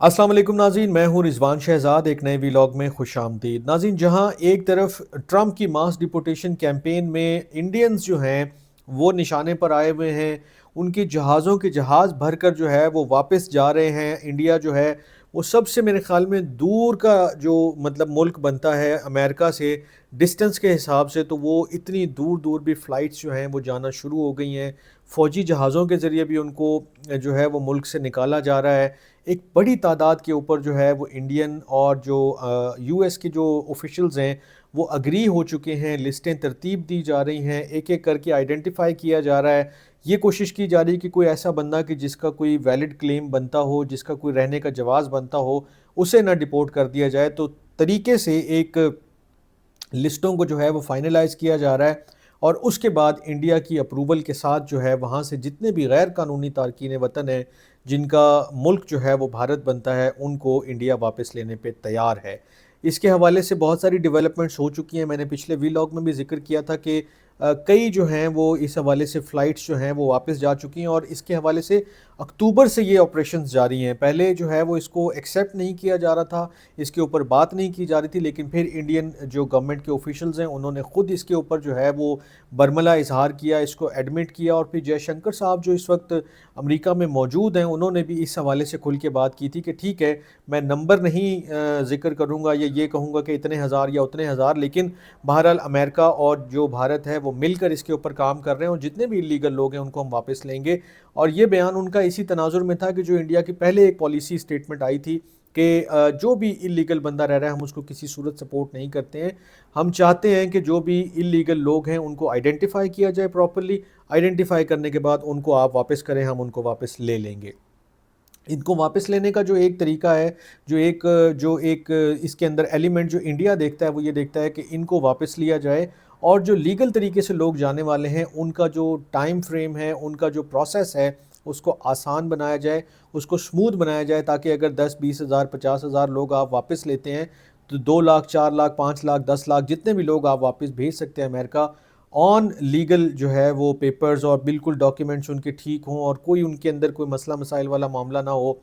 अस्सलाम वालेकुम नाज़रीन, मैं हूं रिजवान शहजाद। एक नए व्लॉग में खुश आमदीद। नाज़रीन, जहां एक तरफ ट्रंप की मास डिपोटेशन कैंपेन में इंडियंस जो हैं वो निशाने पर आए हुए हैं, उनके जहाज़ों के जहाज़ भरकर जो है वो वापस जा रहे हैं। इंडिया जो है वो सबसे मेरे ख्याल में दूर का जो मतलब मुल्क बनता है अमेरिका से डिस्टेंस के हिसाब से, तो वो इतनी दूर दूर भी फ़्लाइट्स जो हैं वो जाना शुरू हो गई हैं। फ़ौजी जहाज़ों के ज़रिए भी उनको जो है वो मुल्क से निकाला जा रहा है। एक बड़ी तादाद के ऊपर जो है वो इंडियन और जो यूएस के जो ऑफिशियल्स हैं वो अग्री हो चुके हैं। लिस्टें तरतीब दी जा रही हैं, एक एक करके आइडेंटिफाई किया जा रहा है। ये कोशिश की जा रही है कि कोई ऐसा बंदा कि जिसका कोई वैलिड क्लेम बनता हो, जिसका कोई रहने का जवाज़ बनता हो, उसे ना डिपोर्ट कर दिया जाए। तो तरीके से एक लिस्टों को जो है वो फाइनलाइज किया जा रहा है और उसके बाद इंडिया की अप्रूवल के साथ जो है वहाँ से जितने भी गैर कानूनी तारकीन वतन हैं, जिनका मुल्क जो है वो भारत बनता है, उनको इंडिया वापस लेने पे तैयार है। इसके हवाले से बहुत सारी डेवलपमेंट्स हो चुकी हैं। मैंने पिछले वीलॉग में भी जिक्र किया था कि कई जो हैं वो इस हवाले से फ़्लाइट्स जो हैं वो वापस जा चुकी हैं और इसके हवाले से अक्टूबर से ये ऑपरेशंस जारी हैं। पहले जो है वो इसको एक्सेप्ट नहीं किया जा रहा था, इसके ऊपर बात नहीं की जा रही थी, लेकिन फिर इंडियन जो गवर्नमेंट के ऑफिशियल्स हैं उन्होंने ख़ुद इसके ऊपर जो है वो बरमला इजहार किया, इसको एडमिट किया। और फिर जयशंकर साहब जो इस वक्त अमेरिका में मौजूद हैं, उन्होंने भी इस हवाले से खुल के बात की थी कि ठीक है, मैं नंबर नहीं ज़िक्र करूँगा या ये कहूँगा कि इतने हज़ार या उतने हज़ार, लेकिन बहरहाल अमेरिका और जो भारत है वो मिलकर इसके ऊपर काम कर रहे हैं और जितने भी इलीगल लोग हैं उनको हम वापस लेंगे। और ये बयान उनका इसी तनाजुर में था कि जो इंडिया की पहले एक पॉलिसी स्टेटमेंट आई थी कि जो भी इलीगल बंदा रह रहा है हम उसको किसी सूरत सपोर्ट नहीं करते हैं। हम चाहते हैं कि जो भी इलीगल लोग हैं उनको आइडेंटिफाई किया जाए प्रॉपर्ली, आइडेंटिफाई करने के बाद उनको आप वापस करें, हम उनको वापस ले लेंगे। इनको वापस लेने का जो एक तरीका है, जो एक इसके अंदर एलिमेंट जो इंडिया देखता है वो ये देखता है कि इनको वापस लिया जाए और जो लीगल तरीके से लोग जाने वाले हैं उनका जो टाइम फ्रेम है, उनका जो प्रोसेस है, उसको आसान बनाया जाए, उसको स्मूथ बनाया जाए, ताकि अगर 10-20 हज़ार 50 हज़ार लोग आप वापस लेते हैं तो 2 लाख 4 लाख 5 लाख 10 लाख जितने भी लोग आप वापस भेज सकते हैं अमेरिका, ऑन लीगल जो है वो पेपर्स और बिल्कुल डॉक्यूमेंट्स उनके ठीक हों और कोई उनके अंदर कोई मसला मसाइल वाला मामला ना हो,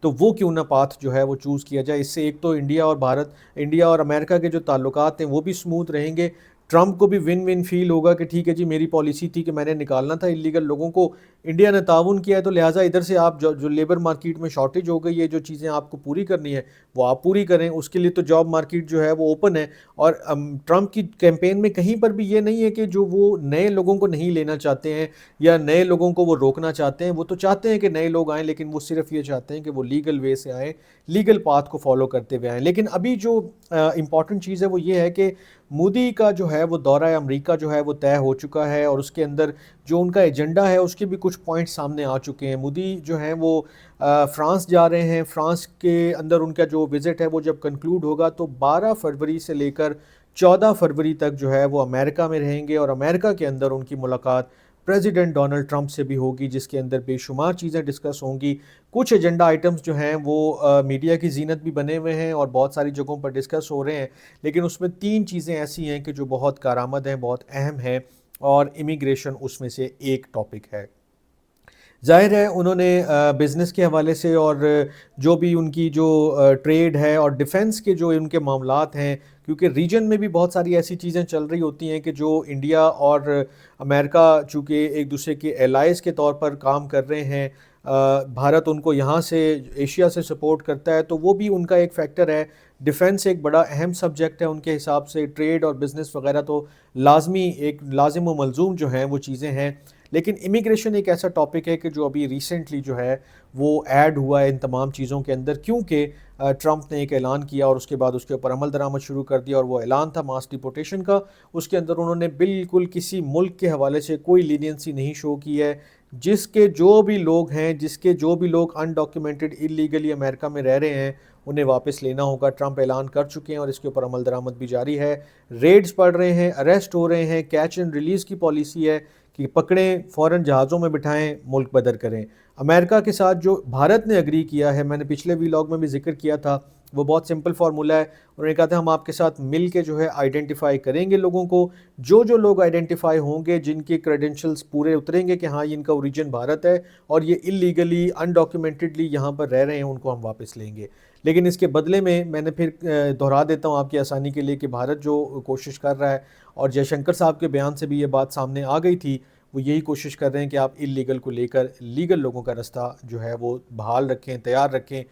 तो वो क्यों ना पाथ जो है वो चूज़ किया जाए। इससे एक तो इंडिया और अमेरिका के जो ताल्लुकात हैं वो भी स्मूथ रहेंगे। ट्रंप को भी विन विन फील होगा कि ठीक है जी, मेरी पॉलिसी थी कि मैंने निकालना था इलीगल लोगों को, इंडिया ने ताउन किया है, तो लिहाजा इधर से आप जो लेबर मार्केट में शॉर्टेज हो गई है, जो चीज़ें आपको पूरी करनी है वो आप पूरी करें। उसके लिए तो जॉब मार्केट जो है वो ओपन है। और ट्रंप की कैंपेन में कहीं पर भी ये नहीं है कि जो वो नए लोगों को नहीं लेना चाहते हैं या नए लोगों को वो रोकना चाहते हैं। वो तो चाहते हैं कि नए लोग आएँ, लेकिन वो सिर्फ ये चाहते हैं कि वो लीगल वे से आएँ, लीगल पाथ को फॉलो करते हुए आएँ। लेकिन अभी जो इम्पॉर्टेंट चीज़ है वो ये है कि मोदी का जो है वो दौरा अमरीका जो है वो तय हो चुका है और उसके अंदर जो उनका एजेंडा है उसके भी कुछ पॉइंट्स सामने आ चुके हैं। मोदी जो हैं वो फ्रांस जा रहे हैं। फ्रांस के अंदर उनका जो विज़िट है वो जब कंक्लूड होगा तो 12 फरवरी से लेकर 14 फरवरी तक जो है वो अमेरिका में रहेंगे और अमेरिका के अंदर उनकी मुलाकात प्रेसिडेंट डोनाल्ड ट्रंप से भी होगी, जिसके अंदर बेशुमार चीज़ें डिस्कस होंगी। कुछ एजेंडा आइटम्स जो हैं वो मीडिया की जीनत भी बने हुए हैं और बहुत सारी जगहों पर डिस्कस हो रहे हैं, लेकिन उसमें 3 चीज़ें ऐसी हैं कि जो बहुत कारआमद हैं, बहुत अहम हैं और इमिग्रेशन उसमें से एक टॉपिक है। ज़ाहिर है उन्होंने बिज़नेस के हवाले से और जो भी उनकी जो ट्रेड है और डिफेंस के जो उनके मामलात हैं, क्योंकि रीजन में भी बहुत सारी ऐसी चीज़ें चल रही होती हैं कि जो इंडिया और अमेरिका चूँकि एक दूसरे के एलाइज़ के तौर पर काम कर रहे हैं, भारत उनको यहाँ से एशिया से सपोर्ट करता है, तो वो भी उनका एक फैक्टर है। डिफेंस एक बड़ा अहम सब्जेक्ट है उनके हिसाब से। ट्रेड और बिज़नेस वगैरह तो लाजमी एक लाजिम व मलजूम जो हैं वो चीज़ें हैं। लेकिन इमिग्रेशन एक ऐसा टॉपिक है कि जो अभी रिसेंटली जो है वो ऐड हुआ है इन तमाम चीज़ों के अंदर, क्योंकि ट्रंप ने एक ऐलान किया और उसके बाद उसके ऊपर अमल दरामद शुरू कर दिया और वो ऐलान था मास डिपोटेशन का। उसके अंदर उन्होंने बिल्कुल किसी मुल्क के हवाले से कोई लीनियंसी नहीं शो की है। जिसके जो भी लोग अनडॉक्यूमेंटेड इलीगली अमेरिका में रह रहे हैं उन्हें वापस लेना होगा। ट्रंप ऐलान कर चुके हैं और इसके ऊपर अमल दरामद भी जारी है। रेड्स पड़ रहे हैं, अरेस्ट हो रहे हैं, कैच एंड रिलीज़ की पॉलिसी है कि पकड़ें, फ़ौरन जहाज़ों में बिठाएं, मुल्क बदर करें। अमेरिका के साथ जो भारत ने एग्री किया है, मैंने पिछले वीलॉग में भी जिक्र किया था وہ بہت سمپل فارمولہ ہے. انہوں نے کہا تھا ہم آپ کے ساتھ مل کے جو ہے آئیڈینٹیفائی کریں گے لوگوں کو. جو لوگ آئیڈینٹیفائی ہوں گے، جن کے کریڈنشلز پورے اتریں گے کہ ہاں ان کا اوریجن بھارت ہے اور یہ اللیگلی انڈاکیومنٹڈلی یہاں پر رہ رہے ہیں، ان کو ہم واپس لیں گے. لیکن اس کے بدلے میں نے پھر دہرا دیتا ہوں آپ کی آسانی کے لیے کہ بھارت جو کوشش کر رہا ہے، اور جے شنکر صاحب کے بیان سے بھی یہ بات سامنے آ گئی تھی، وہ یہی کوشش کر رہے ہیں کہ آپ اللیگل کو لے کر لیگل لوگوں کا رستہ جو ہے وہ بحال رکھیں، تیار رکھیں،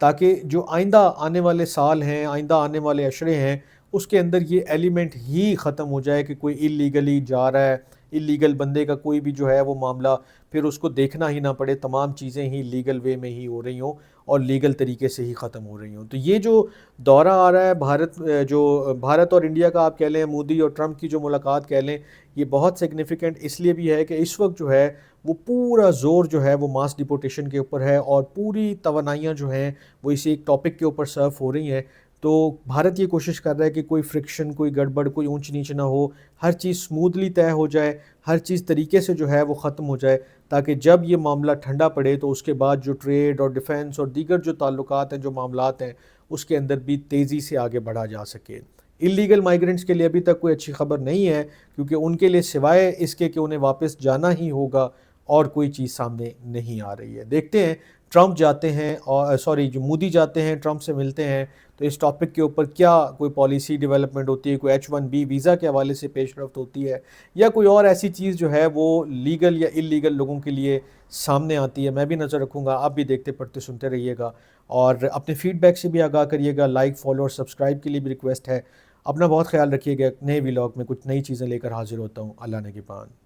تاکہ جو آئندہ آنے والے سال ہیں، آئندہ آنے والے اشرے ہیں، اس کے اندر یہ ایلیمنٹ ہی ختم ہو جائے کہ کوئی اللیگلی جا رہا ہے، اللیگل بندے کا کوئی بھی جو ہے وہ معاملہ پھر اس کو دیکھنا ہی نہ پڑے، تمام چیزیں ہی لیگل وے میں ہی ہو رہی ہوں اور لیگل طریقے سے ہی ختم ہو رہی ہوں. تو یہ جو دورہ آ رہا ہے بھارت اور انڈیا کا، آپ کہہ لیں مودی اور ٹرمپ کی جو ملاقات کہہ لیں، یہ بہت سگنیفیکنٹ اس لیے بھی ہے کہ اس وقت جو ہے وہ پورا زور جو ہے وہ ماس ڈپورٹیشن کے اوپر ہے، اور پوری توانائیاں جو ہیں وہ اسی ایک ٹاپک کے اوپر صرف ہو رہی ہیں. تو بھارت یہ کوشش کر رہا ہے کہ کوئی فرکشن، کوئی گڑبڑ، کوئی اونچ نیچ نہ ہو، ہر چیز سموتھلی طے ہو جائے، ہر چیز طریقے سے جو ہے وہ ختم ہو جائے، تاکہ جب یہ معاملہ ٹھنڈا پڑے تو اس کے بعد جو ٹریڈ اور ڈیفنس اور دیگر جو تعلقات ہیں، جو معاملات ہیں، اس کے اندر بھی تیزی سے آگے بڑھا جا سکے. اللیگل مائیگرنٹس کے لیے ابھی تک کوئی اچھی خبر نہیں ہے، کیونکہ ان کے لیے سوائے اس کے کہ انہیں واپس جانا ہی ہوگا اور کوئی چیز سامنے نہیں آ رہی ہے. دیکھتے ہیں ٹرمپ جاتے ہیں، اور جو مودی جاتے ہیں، ٹرمپ سے ملتے ہیں، تو اس ٹاپک کے اوپر کیا کوئی پالیسی ڈیولپمنٹ ہوتی ہے، کوئی H1B ویزا کے حوالے سے پیش رفت ہوتی ہے، یا کوئی اور ایسی چیز جو ہے وہ لیگل یا اللیگل لوگوں کے لیے سامنے آتی ہے. میں بھی نظر رکھوں گا، آپ بھی دیکھتے پڑھتے سنتے رہیے گا، اور اپنے فیڈ بیک سے بھی آگاہ کریے گا. لائک، فالو اور سبسکرائب کے لیے بھی ریکویسٹ ہے. اپنا بہت خیال رکھیے گا. نئے ولاگ میں کچھ نئی چیزیں لے کر حاضر ہوتا ہوں. اللہ نگہبان.